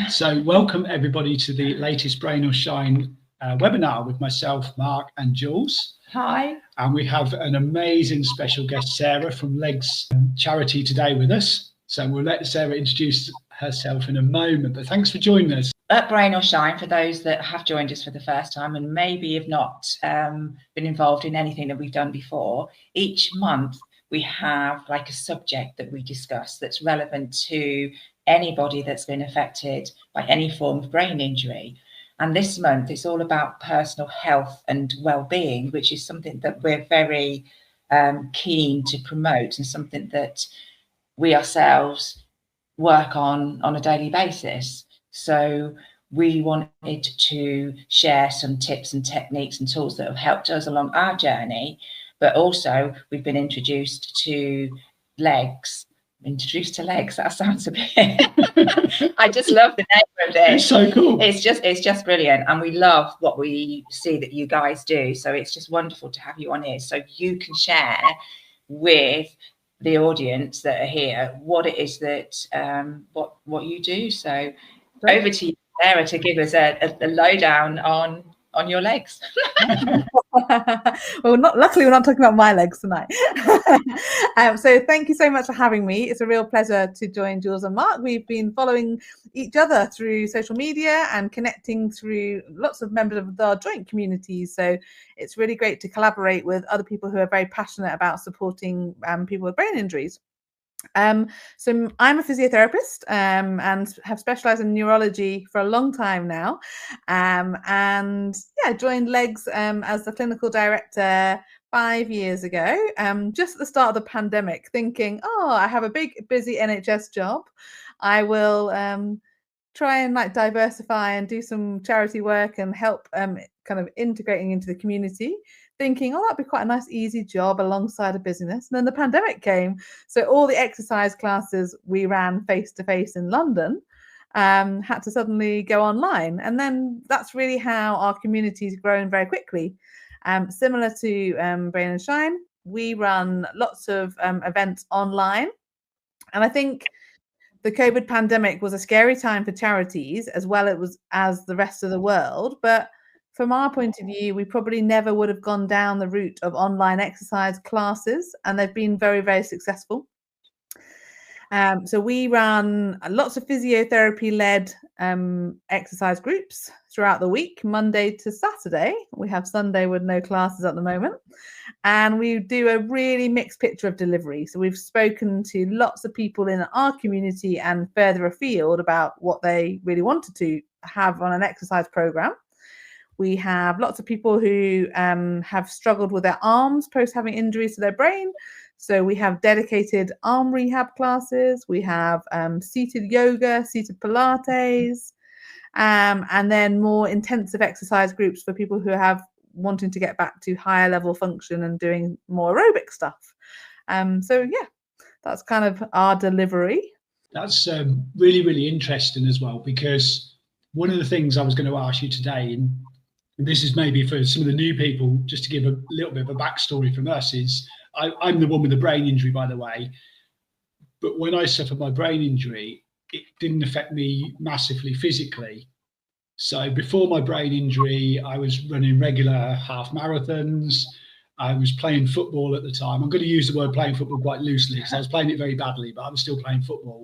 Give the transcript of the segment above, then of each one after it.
So welcome everybody to the latest Brain or Shine webinar with myself, Mark and Jules. Hi. And we have an amazing special guest, Sarah from Legs Charity today with us. So we'll let Sarah introduce herself in a moment, but thanks for joining us. At Brain or Shine, for those that have joined us for the first time and maybe have not been involved in anything that we've done before, each month we have like a subject that we discuss that's relevant to anybody that's been affected by any form of brain injury. And this month it's all about personal health and well-being, which is something that we're very keen to promote and something that we ourselves work on a daily basis. So we wanted to share some tips and techniques and tools that have helped us along our journey, but also we've been introduced to legs. That sounds a bit I just love the name of this. It's so cool. It's just brilliant, and we love what we see that you guys do, so it's just wonderful to have you on here so you can share with the audience that are here what it is that what you do. So over to you, Sarah, to give us a lowdown on your legs. Well, luckily we're not talking about my legs tonight. So thank you so much for having me. It's a real pleasure to join Jules and Mark. We've been following each other through social media and connecting through lots of members of our joint communities. So it's really great to collaborate with other people who are very passionate about supporting people with brain injuries. So I'm a physiotherapist and have specialized in neurology for a long time now, and yeah, joined Legs as the clinical director 5 years ago, just at the start of the pandemic, thinking, oh, I have a big busy NHS job, I will try and like diversify and do some charity work and help kind of integrating into the community, thinking, oh, that'd be quite a nice easy job alongside a business. And then the pandemic came, so all the exercise classes we ran face-to-face in London had to suddenly go online, and then that's really how our community's grown very quickly. Similar to Brain and Shine, we run lots of events online, and I think the COVID pandemic was a scary time for charities as well as the rest of the world, but from our point of view, we probably never would have gone down the route of online exercise classes, and they've been very, very successful. So we run lots of physiotherapy-led exercise groups throughout the week, Monday to Saturday. We have Sunday with no classes at the moment. And we do a really mixed picture of delivery. So we've spoken to lots of people in our community and further afield about what they really wanted to have on an exercise program. We have lots of people who have struggled with their arms post having injuries to their brain. So we have dedicated arm rehab classes. We have seated yoga, seated Pilates, and then more intensive exercise groups for people who have wanting to get back to higher level function and doing more aerobic stuff. So yeah, that's kind of our delivery. That's really, really interesting as well, because one of the things I was going to ask you today, and this is maybe for some of the new people, just to give a little bit of a backstory from us, is I'm the one with the brain injury, by the way. But when I suffered my brain injury, it didn't affect me massively physically. So before my brain injury, I was running regular half marathons. I was playing football at the time. I'm going to use the word playing football quite loosely because I was playing it very badly, but I was still playing football.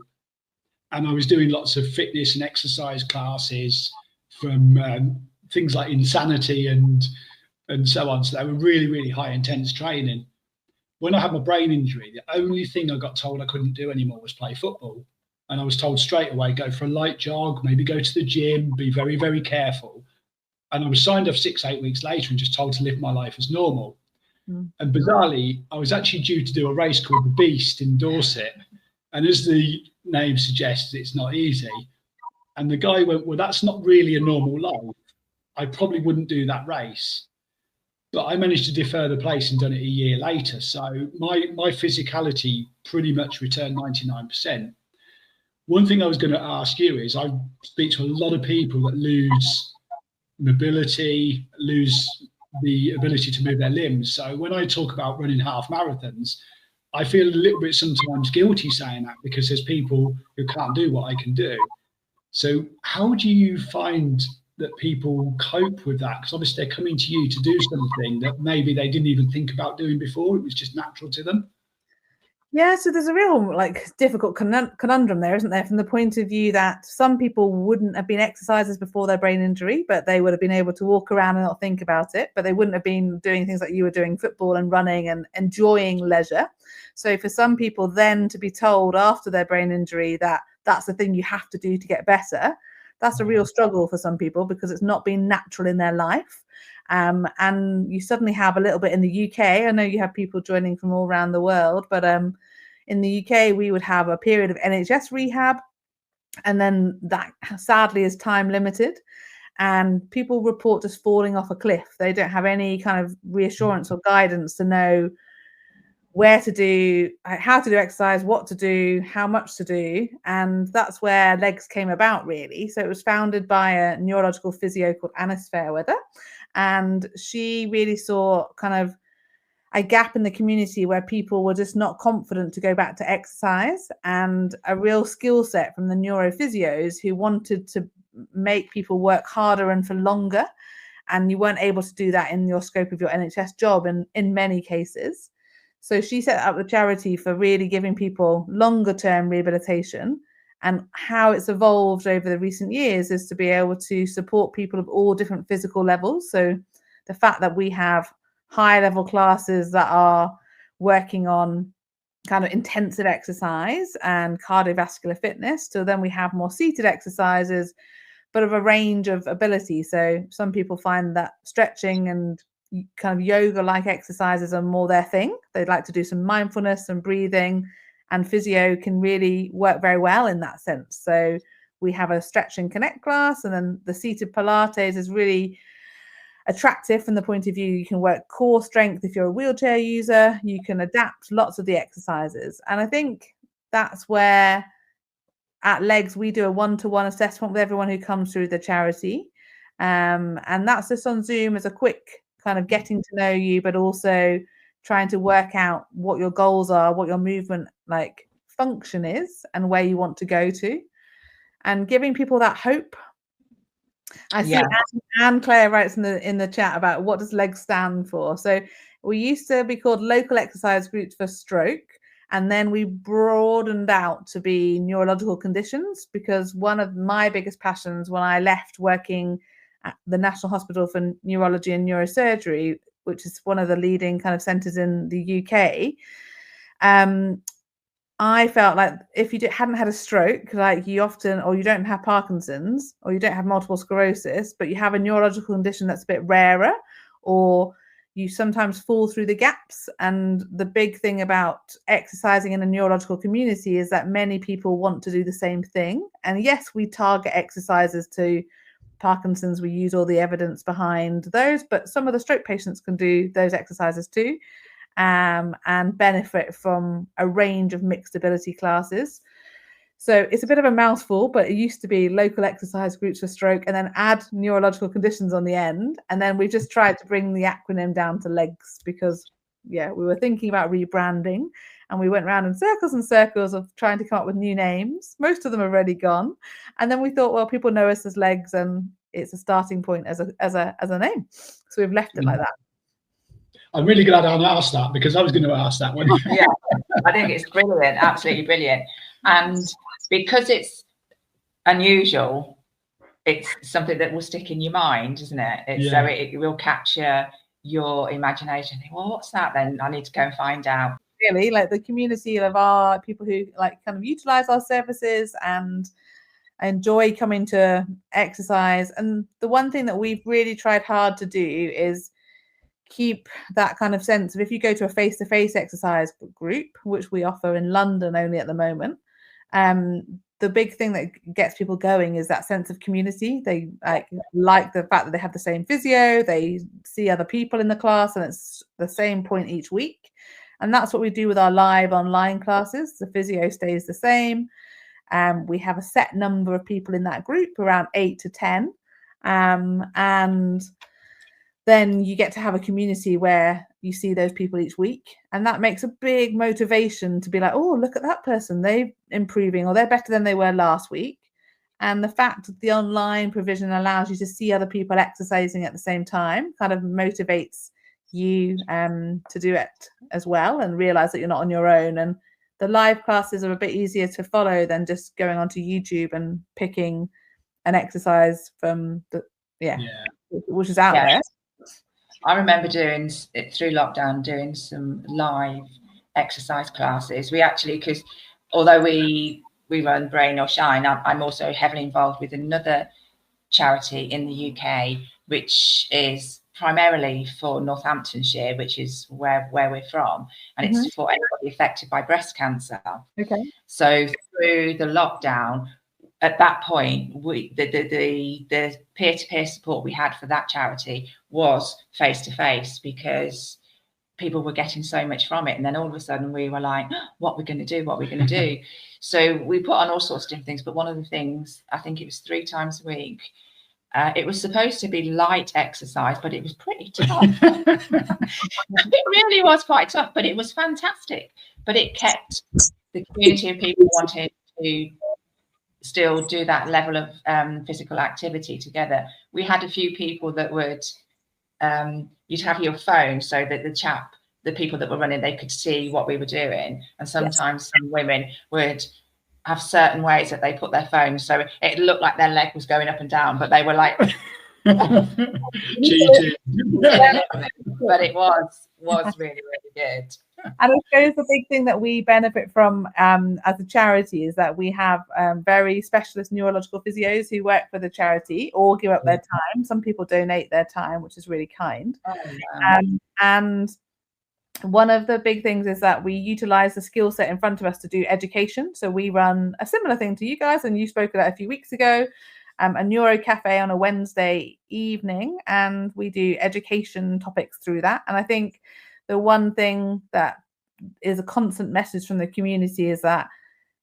And I was doing lots of fitness and exercise classes from things like Insanity and so on. So they were really, really high intense training. When I had my brain injury, the only thing I got told I couldn't do anymore was play football. And I was told straight away, go for a light jog, maybe go to the gym, be very, very careful. And I was signed off 6-8 weeks later and just told to live my life as normal. And bizarrely, I was actually due to do a race called the Beast in Dorset. And as the name suggests, it's not easy. And the guy went, well, that's not really a normal life. I probably wouldn't do that race. But I managed to defer the place and done it a year later. So my physicality pretty much returned 99%. One thing I was going to ask you is I speak to a lot of people that lose mobility, lose the ability to move their limbs. So when I talk about running half marathons, I feel a little bit sometimes guilty saying that because there's people who can't do what I can do. So how do you find that people cope with that? Because obviously they're coming to you to do something that maybe they didn't even think about doing before. It was just natural to them. Yeah, so there's a real difficult conundrum there, isn't there? From the point of view that some people wouldn't have been exercisers before their brain injury, but they would have been able to walk around and not think about it. But they wouldn't have been doing things like you were doing, football and running and enjoying leisure. So for some people then to be told after their brain injury that that's the thing you have to do to get better, that's a real struggle for some people because it's not been natural in their life. And you suddenly have a little bit in the UK. I know you have people joining from all around the world, but in the UK, we would have a period of NHS rehab, and then that sadly is time limited. And people report just falling off a cliff. They don't have any kind of reassurance or guidance to know where to do, how to do exercise, what to do, how much to do. And that's where Legs came about, really. So it was founded by a neurological physio called Alice Fairweather. And she really saw kind of a gap in the community where people were just not confident to go back to exercise, and a real skill set from the neurophysios who wanted to make people work harder and for longer. And you weren't able to do that in your scope of your NHS job in many cases. So she set up the charity for really giving people longer term rehabilitation. And how it's evolved over the recent years is to be able to support people of all different physical levels. So the fact that we have high level classes that are working on kind of intensive exercise and cardiovascular fitness. So then we have more seated exercises, but of a range of ability. So some people find that stretching and kind of yoga like exercises are more their thing. They'd like to do some mindfulness and breathing, and physio can really work very well in that sense. So we have a stretch and connect class, and then the seated Pilates is really attractive from the point of view you can work core strength if you're a wheelchair user. You can adapt lots of the exercises, and I think that's where at Legs we do a one-to-one assessment with everyone who comes through the charity, and that's just on Zoom as a quick kind of getting to know you, but also trying to work out what your goals are, what your movement like function is, and where you want to go to, and giving people that hope. I see Anne Claire writes in the chat about what does Legs stand for. So we used to be called local exercise groups for stroke, and then we broadened out to be neurological conditions, because one of my biggest passions when I left working at the National Hospital for Neurology and Neurosurgery, which is one of the leading kind of centres in the UK, I felt like if you hadn't had a stroke, like you often, or you don't have Parkinson's, or you don't have multiple sclerosis, but you have a neurological condition that's a bit rarer, or you sometimes fall through the gaps. And the big thing about exercising in a neurological community is that many people want to do the same thing. And yes, we target exercises to Parkinson's. We use all the evidence behind those, but some of the stroke patients can do those exercises too. And benefit from a range of mixed ability classes. So it's a bit of a mouthful, but it used to be local exercise groups for stroke and then add neurological conditions on the end. And then we just tried to bring the acronym down to Legs because, we were thinking about rebranding, and we went around in circles and circles of trying to come up with new names. Most of them are already gone. And then we thought, well, people know us as Legs, and it's a starting point as a name. So we've left it like that. I'm really glad I asked that, because I was going to ask that one. Yeah, I think it's brilliant, absolutely brilliant. And because it's unusual, it's something that will stick in your mind, isn't it? So it will capture your imagination. Think, well, what's that then? I need to go and find out. Really, like the community of our people who like kind of utilize our services and enjoy coming to exercise. And the one thing that we've really tried hard to do is keep that kind of sense of, if you go to a face-to-face exercise group, which we offer in London only at the moment, the big thing that gets people going is that sense of community. They like the fact that they have the same physio, they see other people in the class, and it's the same point each week. And that's what we do with our live online classes. The physio stays the same. We have a set number of people in that group, around 8 to 10, and then you get to have a community where you see those people each week. And that makes a big motivation to be like, oh, look at that person, they're improving, or they're better than they were last week. And the fact that the online provision allows you to see other people exercising at the same time kind of motivates you to do it as well, and realize that you're not on your own. And the live classes are a bit easier to follow than just going onto YouTube and picking an exercise from the which is out there. I remember doing it through lockdown, doing some live exercise classes. We actually, because although we run Brain or Shine, I'm also heavily involved with another charity in the UK, which is primarily for Northamptonshire, which is where we're from, and it's for anybody affected by breast cancer. Okay. So through the lockdown, at that point, the peer-to-peer support we had for that charity was face-to-face, because people were getting so much from it. And then all of a sudden we were like, what we're going to do, what we're going to do. So we put on all sorts of different things. But one of the things, I think it was 3 times a week, it was supposed to be light exercise, but it was pretty tough. It really was quite tough, but it was fantastic. But it kept the community of people wanting to still do that level of physical activity together. We had a few people that would, you'd have your phone so that the people that were running, they could see what we were doing. And sometimes some women would have certain ways that they put their phone, so it looked like their leg was going up and down, but they were like cheating. But it was really good. And I suppose the big thing that we benefit from as a charity is that we have very specialist neurological physios who work for the charity or give up their time. Some people donate their time, which is really kind. And one of the big things is that we utilize the skill set in front of us to do education. So we run a similar thing to you guys, and you spoke about a few weeks ago, a neuro cafe on a Wednesday evening, and we do education topics through that. And I think the one thing that is a constant message from the community is that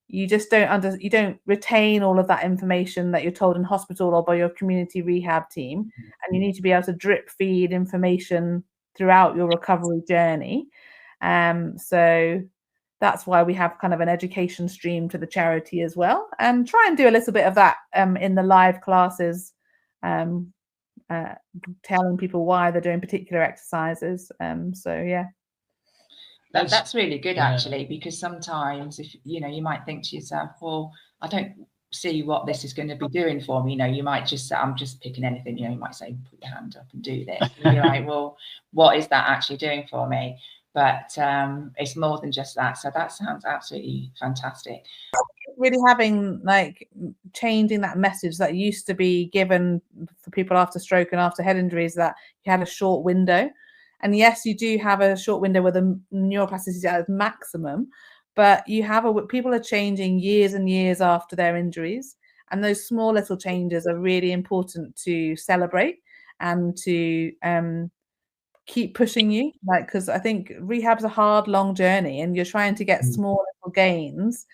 you just you don't retain all of that information that you're told in hospital or by your community rehab team, and you need to be able to drip feed information throughout your recovery journey. So that's why we have kind of an education stream to the charity as well, and try and do a little bit of that in the live classes, telling people why they're doing particular exercises. So yeah, that's really good actually, because sometimes if you might think to yourself, well, I don't see what this is going to be doing for me. You might just say, I'm just picking anything. You might say, put your hand up and do this. And you're like, well, what is that actually doing for me? But it's more than just that. So that sounds absolutely fantastic. Really having changing that message that used to be given for people after stroke and after head injuries, that you had a short window. And yes, you do have a short window where the neuroplasticity is maximum, but people are changing years and years after their injuries. And those small little changes are really important to celebrate and to keep pushing you, because I think rehab's a hard, long journey, and you're trying to get small little gains.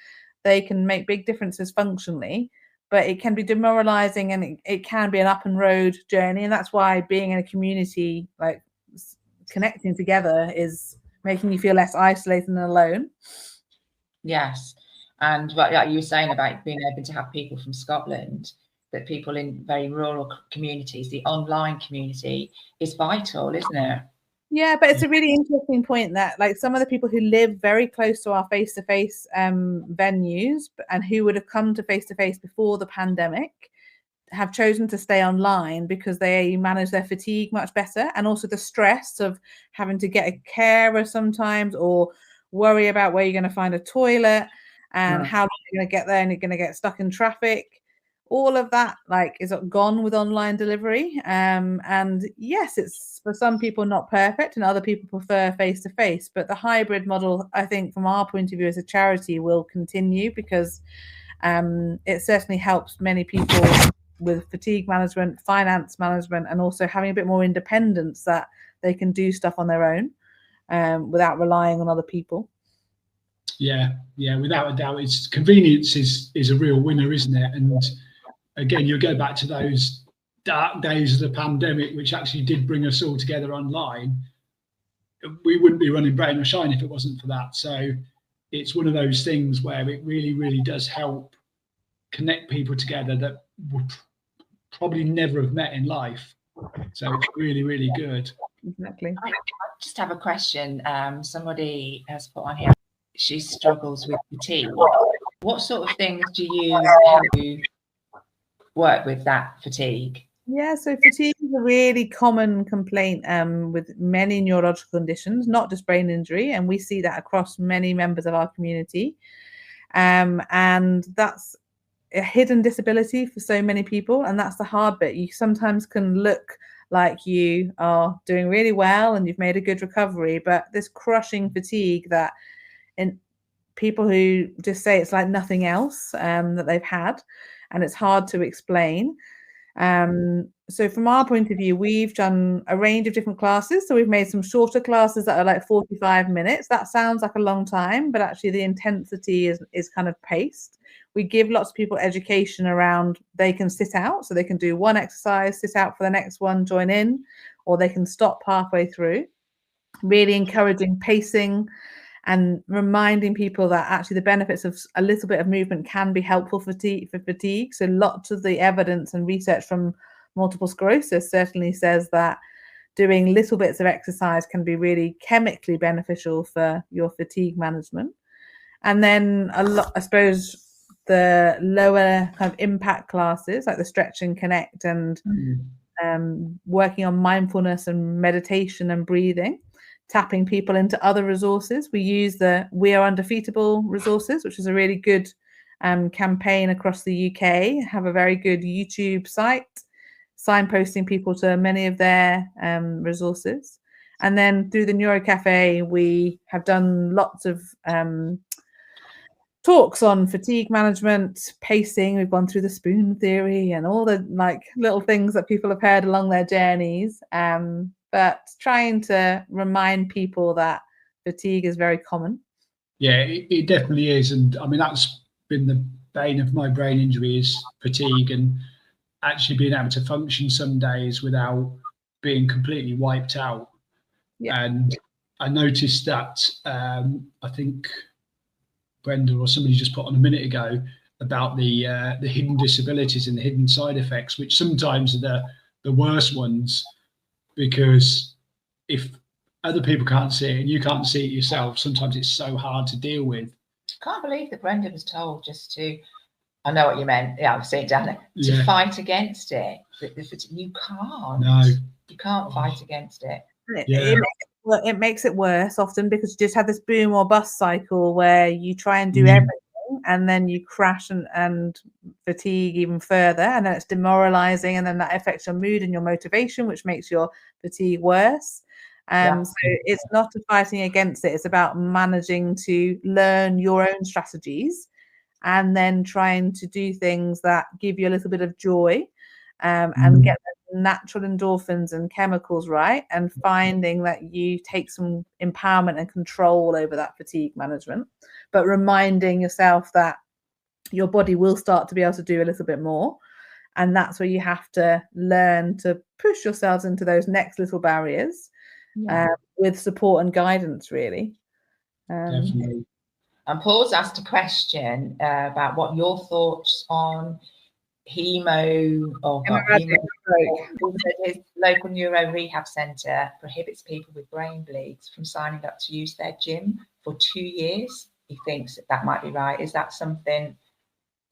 They can make big differences functionally, but it can be demoralizing, and it can be an up and road journey. And that's why being in a community, connecting together, is making you feel less isolated and alone. Yes. And like you were saying about being able to have people from Scotland, that people in very rural communities, the online community is vital, isn't it? Yeah, but it's a really interesting point that some of the people who live very close to our face-to-face venues and who would have come to face-to-face before the pandemic have chosen to stay online because they manage their fatigue much better, and also the stress of having to get a carer sometimes, or worry about where you're going to find a toilet and how you're going to get there, and you're going to get stuck in traffic. All of that is gone with online delivery. And yes, it's for some people not perfect, and other people prefer face-to-face, but the hybrid model, I think from our point of view as a charity, will continue, because it certainly helps many people with fatigue management, finance management, and also having a bit more independence, that they can do stuff on their own without relying on other people. Yeah, without a doubt, it's convenience is a real winner, isn't it? And again, you'll go back to those dark days of the pandemic, which actually did bring us all together online. We wouldn't be running Brain or Shine if it wasn't for that. So it's one of those things where it really, really does help connect people together that would probably never have met in life. So it's really, really good. Exactly. I just have a question. Somebody has put on here, she struggles with fatigue. What sort of things do you have to work with that fatigue? Yeah, so fatigue is a really common complaint with many neurological conditions, not just brain injury, and we see that across many members of our community. And that's a hidden disability for so many people, and that's the hard bit. You sometimes can look like you are doing really well and you've made a good recovery, but this crushing fatigue that in people who just say it's like nothing else that they've had, and it's hard to explain. So from our point of view, we've done a range of different classes. So we've made some shorter classes that are like 45 minutes. That sounds like a long time, but actually the intensity is kind of paced. We give lots of people education around they can sit out, so they can do one exercise, sit out for the next one, join in, or they can stop halfway through. Really encouraging pacing and reminding people that actually the benefits of a little bit of movement can be helpful for fatigue. So lots of the evidence and research from multiple sclerosis certainly says that doing little bits of exercise can be really chemically beneficial for your fatigue management. And then I suppose the lower kind of impact classes like the stretch and connect and working on mindfulness and meditation and breathing, tapping people into other resources. We use the We Are Undefeatable resources, which is a really good campaign across the UK, have a very good YouTube site, signposting people to many of their resources. And then through the Neuro Cafe, we have done lots of talks on fatigue management, pacing. We've gone through the spoon theory and all the like little things that people have heard along their journeys. But trying to remind people that fatigue is very common. Yeah, it definitely is. And I mean, that's been the bane of my brain injury is fatigue, and actually being able to function some days without being completely wiped out. Yeah. And I noticed that I think Brenda or somebody just put on a minute ago about the hidden disabilities and the hidden side effects, which sometimes are the worst ones, because if other people can't see it and you can't see it yourself, sometimes it's so hard to deal with. I can't believe that Brenda was told just to, I know what you meant, yeah, I've seen it down there, to fight against it. You can't. No. You can't fight against it. It makes it worse often because you just have this boom or bust cycle where you try and do everything and then you crash and fatigue even further, and then it's demoralizing, and then that affects your mood and your motivation, which makes your fatigue worse. So it's not fighting against it, it's about managing to learn your own strategies and then trying to do things that give you a little bit of joy, and get the natural endorphins and chemicals right, and finding that you take some empowerment and control over that fatigue management, but reminding yourself that your body will start to be able to do a little bit more. And that's where you have to learn to push yourselves into those next little barriers with support and guidance, really. Definitely. And Paul's asked a question about what your thoughts on his local neuro rehab centre prohibits people with brain bleeds from signing up to use their gym for 2 years. He thinks that might be right. Is that something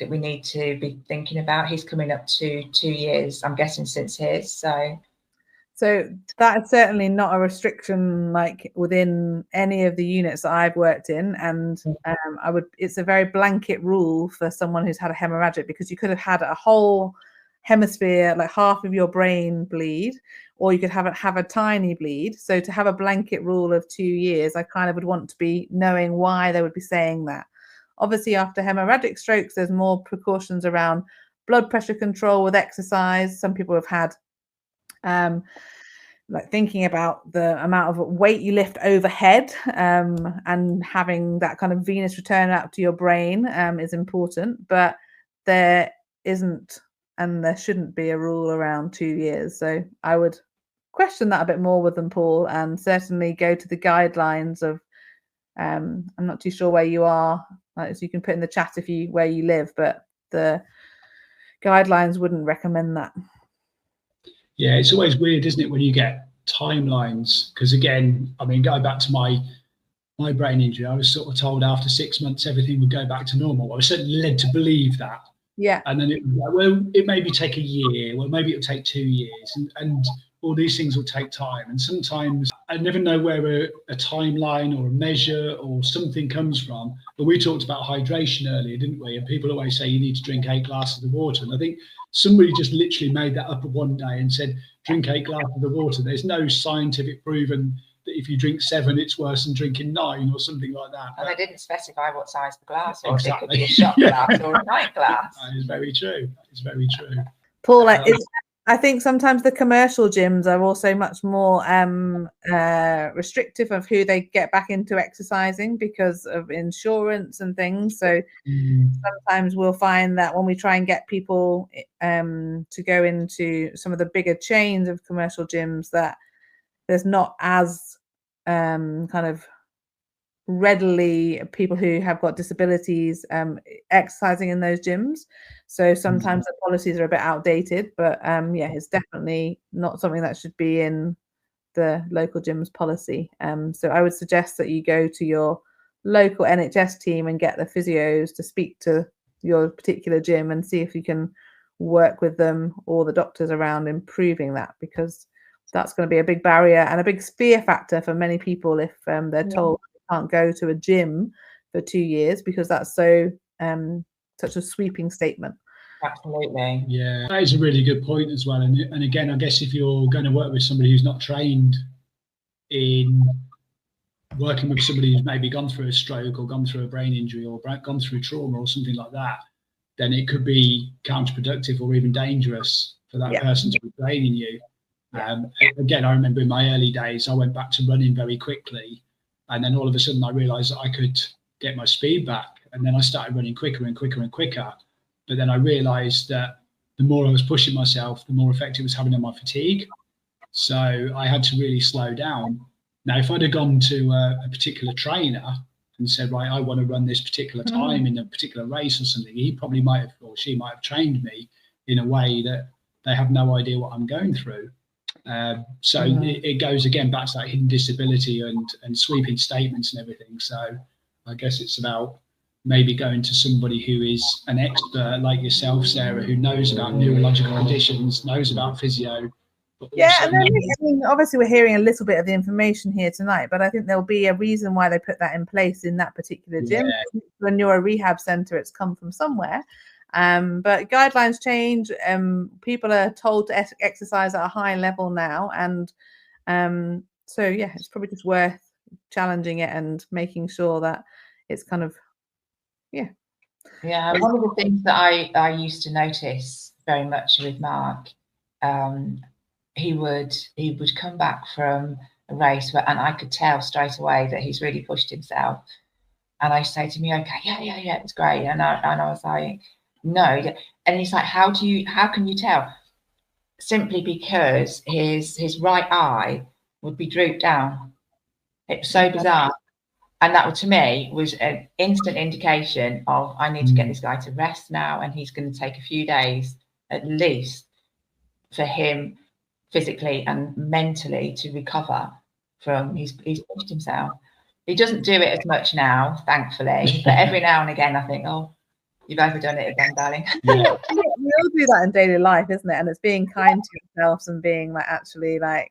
that we need to be thinking about? He's coming up to 2 years, I'm guessing, since his. So that is certainly not a restriction like within any of the units that I've worked in, and it's a very blanket rule for someone who's had a hemorrhagic, because you could have had a whole hemisphere, like half of your brain bleed, or you could have a tiny bleed. So to have a blanket rule of 2 years, I kind of would want to be knowing why they would be saying that. Obviously, after hemorrhagic strokes, there's more precautions around blood pressure control with exercise. Some people have had like thinking about the amount of weight you lift overhead, and having that kind of venous return out to your brain is important, but there isn't and there shouldn't be a rule around 2 years. So I would question that a bit more with them, Paul, and certainly go to the guidelines of I'm not too sure where you are, so you can put in the chat where you live, but the guidelines wouldn't recommend that. Yeah, it's always weird, isn't it, when you get timelines? Because again, I mean, going back to my brain injury, I was sort of told after 6 months everything would go back to normal. I was certainly led to believe that. Yeah. And then it maybe take a year, well, maybe it'll take 2 years, and all these things will take time. And sometimes I never know where a timeline or a measure or something comes from. But we talked about hydration earlier, didn't we? And people always say you need to drink 8 glasses of water. And I think somebody just literally made that up one day and said, drink 8 glasses of water. There's no scientific proven that if you drink 7, it's worse than drinking 9 or something like that. And they didn't specify what size the glass was. Exactly. It could be a shot glass or a pint glass. That is very true. It's very true. Paul, I think sometimes the commercial gyms are also much more restrictive of who they get back into exercising because of insurance and things. So sometimes we'll find that when we try and get people to go into some of the bigger chains of commercial gyms, that there's not as kind of readily people who have got disabilities exercising in those gyms. So sometimes the policies are a bit outdated, but yeah, it's definitely not something that should be in the local gym's policy. So I would suggest that you go to your local NHS team and get the physios to speak to your particular gym and see if you can work with them or the doctors around improving that, because that's going to be a big barrier and a big fear factor for many people if they're told they can't go to a gym for 2 years, because that's so such a sweeping statement. Absolutely. Yeah, that is a really good point as well. And again, I guess if you're going to work with somebody who's not trained in working with somebody who's maybe gone through a stroke or gone through a brain injury or gone through trauma or something like that, then it could be counterproductive or even dangerous for that person to be training you. Again, I remember in my early days, I went back to running very quickly, and then all of a sudden I realized that I could get my speed back, and then I started running quicker and quicker and quicker. But then I realized that the more I was pushing myself, the more effect it was having on my fatigue. So I had to really slow down. Now, if I'd have gone to a particular trainer and said, right, I want to run this particular time in a particular race or something, he probably might have, or she might have trained me in a way that they have no idea what I'm going through. It goes again back to that hidden disability and sweeping statements and everything. So I guess it's about maybe going to somebody who is an expert like yourself, Sarah, who knows about neurological conditions, knows about physio. Yeah, and I mean, obviously we're hearing a little bit of the information here tonight, but I think there'll be a reason why they put that in place in that particular gym. For a neuro rehab center, it's come from somewhere. But guidelines change. People are told to exercise at a high level now, and so yeah, it's probably just worth challenging it and making sure that it's kind of one of the things that I used to notice very much with Mark, he would come back from a race and I could tell straight away that he's really pushed himself, and I say to me, okay, yeah, it's great, and I was like, no, and he's like, how can you tell? Simply because his right eye would be drooped down. It's so bizarre. And that, to me, was an instant indication of, I need to get this guy to rest now, and he's going to take a few days at least for him physically and mentally to recover from he's pushed himself. He doesn't do it as much now, thankfully, but every now and again I think, oh, you've overdone it again, darling. We all do that in daily life, isn't it? And it's being kind to yourselves and being like, actually, like,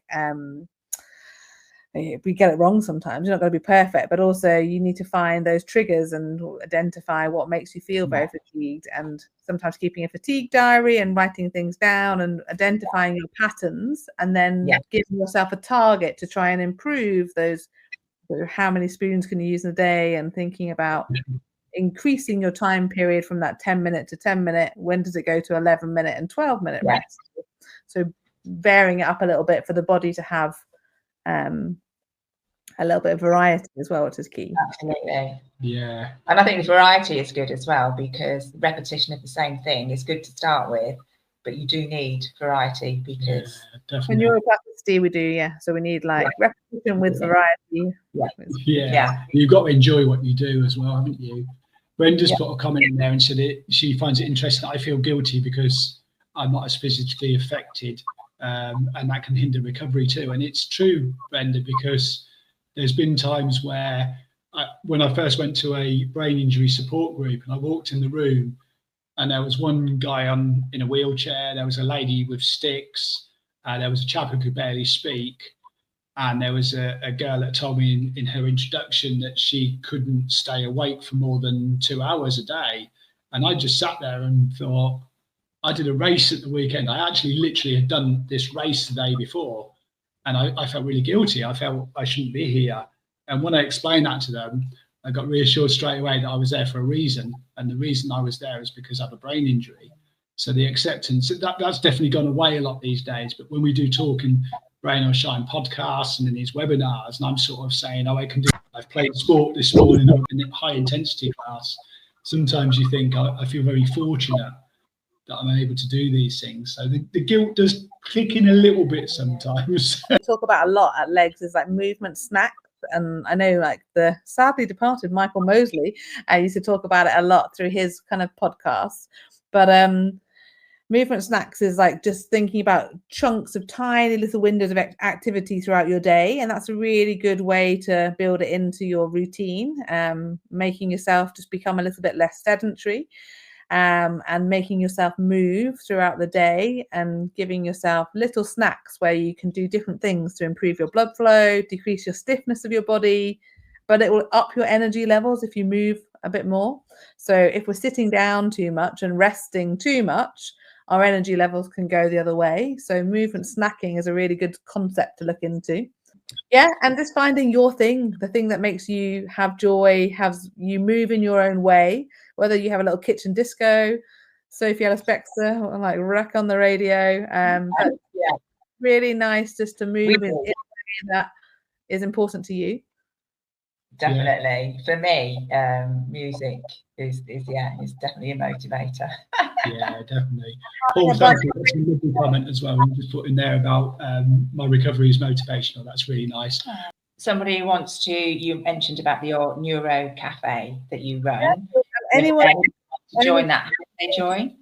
we get it wrong sometimes. You're not going to be perfect, but also you need to find those triggers and identify what makes you feel very fatigued, and sometimes keeping a fatigue diary and writing things down and identifying your patterns, and then giving yourself a target to try and improve those. How many spoons can you use in a day, and thinking about increasing your time period from that 10-minute to 10-minute. When does it go to 11-minute and 12-minute rest? So varying it up a little bit for the body to have a little bit of variety as well, which is key. Absolutely. Yeah. And I think variety is good as well, because repetition of the same thing is good to start with, but you do need variety, because definitely. In neuroplasticity we do, so we need like repetition with variety. You've got to enjoy what you do as well, haven't you? Brenda's put a comment in there and said she finds it interesting that I feel guilty because I'm not as physically affected, and that can hinder recovery too. And it's true, Brenda, because there's been times where when I first went to a brain injury support group and I walked in the room and there was one guy in a wheelchair, there was a lady with sticks, there was a chap who could barely speak, and there was a girl that told me in her introduction that she couldn't stay awake for more than 2 hours a day. And I just sat there and thought, I did a race at the weekend. I actually literally had done this race the day before, and I felt really guilty. I felt I shouldn't be here. And when I explained that to them, I got reassured straight away that I was there for a reason. And the reason I was there is because I have a brain injury. So the acceptance, that's definitely gone away a lot these days. But when we do talk in Brain or Shine podcasts and in these webinars, and I'm sort of saying, oh, I've played sport this morning in a high intensity class. Sometimes you think I feel very fortunate that I'm able to do these things. So the guilt does kick in a little bit sometimes. We talk about a lot at Legs is like movement snacks. And I know like the sadly departed Michael Mosley used to talk about it a lot through his kind of podcasts. But movement snacks is like just thinking about chunks of tiny little windows of activity throughout your day. And that's a really good way to build it into your routine, making yourself just become a little bit less sedentary. And making yourself move throughout the day and giving yourself little snacks where you can do different things to improve your blood flow, decrease your stiffness of your body, but it will up your energy levels if you move a bit more. So if we're sitting down too much and resting too much, our energy levels can go the other way. So movement snacking is a really good concept to look into. Yeah, and just finding your thing, the thing that makes you have joy, has you move in your own way, whether you have a little kitchen disco, Sophie Ellis Bextor, or like rock on the radio. But yeah, really nice just to move in a way that is important to you. Definitely. For me, music is definitely a motivator. Yeah, definitely. Paul, thank you. That's a lovely comment as well. You just put in there about my recovery is motivational. That's really nice. Somebody wants to, you mentioned about your neuro cafe that you run. Yeah, anyone to join that, how do they join?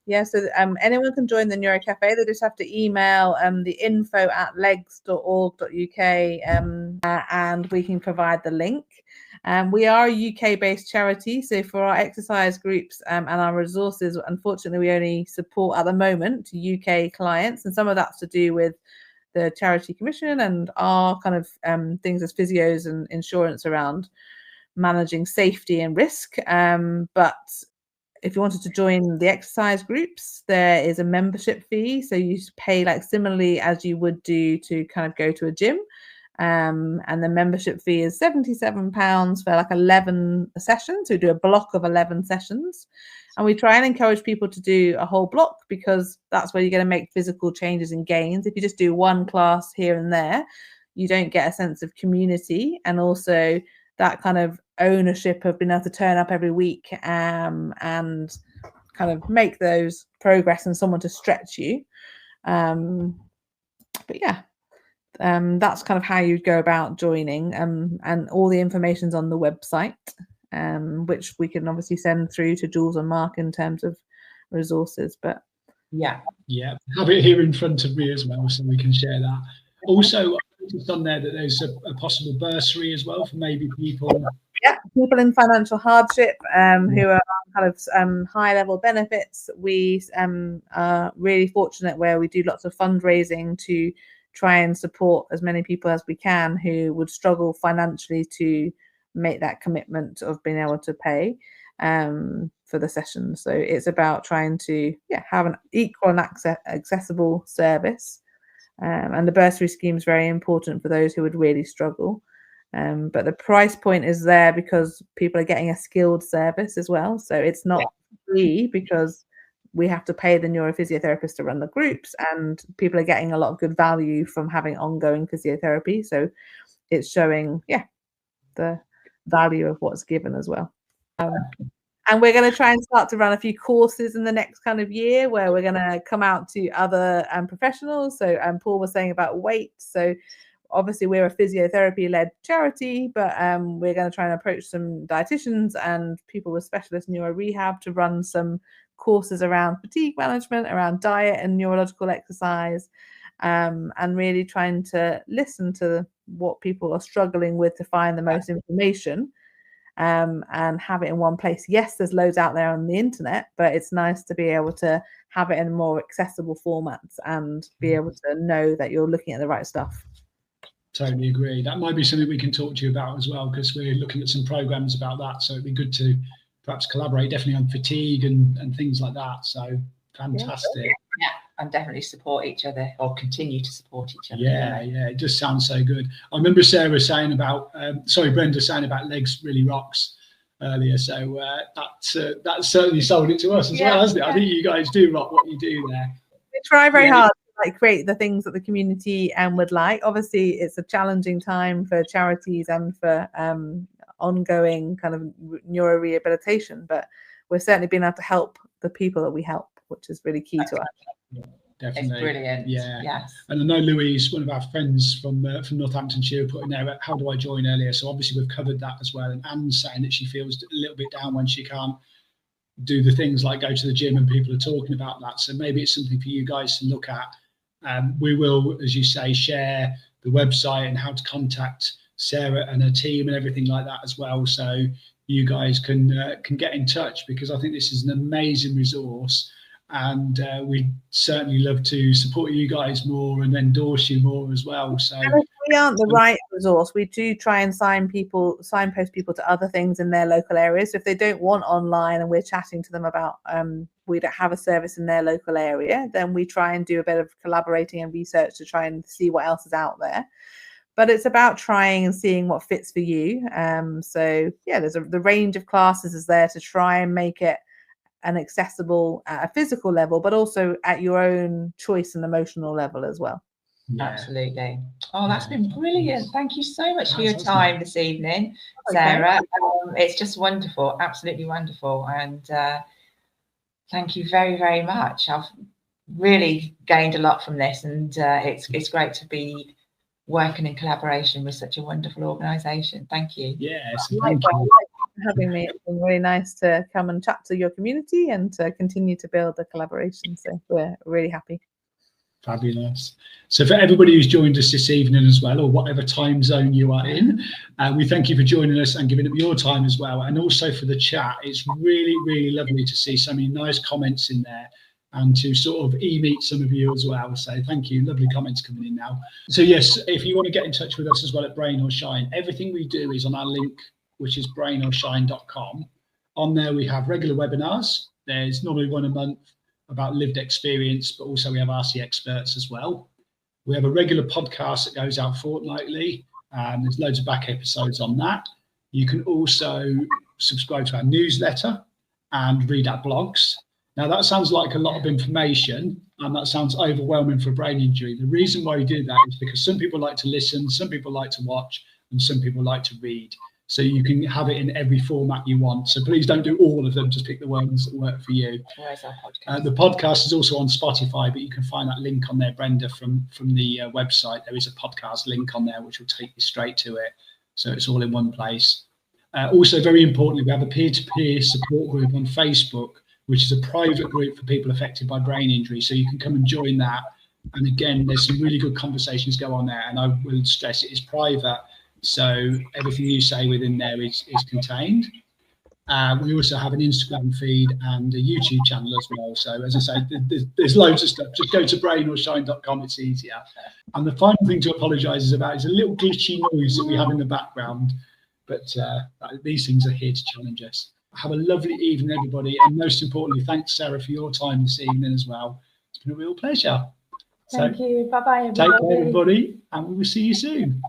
Yeah, so anyone can join the Neuro Cafe. They just have to email the info@legs.org.uk and we can provide the link. We are a UK-based charity, so for our exercise groups and our resources, unfortunately, we only support at the moment UK clients, and some of that's to do with the Charity Commission and our kind of things as physios and insurance around managing safety and risk. But if you wanted to join the exercise groups, there is a membership fee. So you pay like similarly as you would do to kind of go to a gym. And the membership fee is £77 for like 11 sessions. So we do a block of 11 sessions. And we try and encourage people to do a whole block because that's where you're going to make physical changes and gains. If you just do one class here and there, you don't get a sense of community and also that kind of ownership of being able to turn up every week and kind of make those progress and someone to stretch you. But yeah, that's kind of how you go about joining, and all the information's on the website, which we can obviously send through to Jules and Mark in terms of resources. But yeah, have it here in front of me as well, so we can share that. Also, I noticed on there that there's a possible bursary as well for maybe people. Yeah, people in financial hardship who are on kind of high level benefits. We are really fortunate where we do lots of fundraising to try and support as many people as we can who would struggle financially to make that commitment of being able to pay for the session. So it's about trying to have an equal and accessible service. And the bursary scheme is very important for those who would really struggle. But the price point is there because people are getting a skilled service as well. So it's not free because we have to pay the neurophysiotherapist to run the groups, and people are getting a lot of good value from having ongoing physiotherapy. So it's showing, the value of what's given as well. And we're going to try and start to run a few courses in the next kind of year where we're going to come out to other professionals. So Paul was saying about weight. So obviously we're a physiotherapy-led charity, but we're going to try and approach some dietitians and people with specialist neuro rehab to run some courses around fatigue management, around diet and neurological exercise, and really trying to listen to what people are struggling with to find the most information, and have it in one place. Yes, there's loads out there on the internet, but it's nice to be able to have it in more accessible formats and be able to know that you're looking at the right stuff. Totally agree. That might be something we can talk to you about as well, because we're looking at some programs about that. So it'd be good to perhaps collaborate, definitely on fatigue and things like that. So fantastic. Yeah, and definitely support each other, or continue to support each other. Yeah, it just sounds so good. I remember Sarah saying about, Brenda saying about legs really rocks earlier. So that certainly sold it to us as well, hasn't it? I think you guys do rock what you do there. We try very hard to like create the things that the community would like. Obviously, it's a challenging time for charities and for ongoing kind of neuro rehabilitation, but we're certainly being able to help the people that we help, which is really key to us. Yeah, definitely. It's brilliant. Yeah. Yes. And I know Louise, one of our friends from Northamptonshire, put in there, how do I join earlier? So obviously we've covered that as well. And Anne's saying that she feels a little bit down when she can't do the things like go to the gym, and people are talking about that. So maybe it's something for you guys to look at. We will, as you say, share the website and how to contact Sarah and her team and everything like that as well. So you guys can get in touch, because I think this is an amazing resource. And we'd certainly love to support you guys more and endorse you more as well. So and if we aren't the right resource, we do try and signpost people to other things in their local areas. So if they don't want online and we're chatting to them about we don't have a service in their local area, then we try and do a bit of collaborating and research to try and see what else is out there. But it's about trying and seeing what fits for you. So yeah, the range of classes is there to try and make it an accessible at a physical level, but also at your own choice and emotional level as well. Yeah. Absolutely. Oh, that's been brilliant. Thank you so much for your time this evening, Sarah. It's just wonderful, absolutely wonderful. And thank you very, very much. I've really gained a lot from this, and it's great to be working in collaboration with such a wonderful organisation. Thank you. Yes, thank you for having me. It's been really nice to come and chat to your community and to continue to build the collaboration. So we're really happy. Fabulous. So for everybody who's joined us this evening as well, or whatever time zone you are in, we thank you for joining us and giving up your time as well. And also for the chat. It's really, really lovely to see so many nice comments in there, and to sort of meet some of you as well. So thank you. Lovely comments coming in now. So yes, if you want to get in touch with us as well at Brain or Shine, everything we do is on our link, which is brainorshine.com. On there we have regular webinars. There's normally one a month about lived experience, but also we have RC experts as well. We have a regular podcast that goes out fortnightly. There's loads of back episodes on that. You can also subscribe to our newsletter and read our blogs. Now that sounds like a lot of information, and that sounds overwhelming for a brain injury. The reason why we do that is because some people like to listen, some people like to watch, and some people like to read. So you can have it in every format you want. So please don't do all of them, just pick the ones that work for you. Where's our podcast? The podcast is also on Spotify, but you can find that link on there, Brenda, from the website. There is a podcast link on there, which will take you straight to it. So it's all in one place. Also, very importantly, we have a peer-to-peer support group on Facebook, which is a private group for people affected by brain injury. So you can come and join that. And again, there's some really good conversations go on there. And I will stress it is private. So everything you say within there is contained. We also have an Instagram feed and a YouTube channel as well. So as I say, there's loads of stuff. Just go to brainorshine.com, it's easier. And the final thing to apologise about is a little glitchy noise that we have in the background. But these things are here to challenge us. Have a lovely evening, everybody. And most importantly, thanks, Sarah, for your time this evening as well. It's been a real pleasure. Thank you. Bye-bye, everybody. Take care, everybody, and we will see you soon.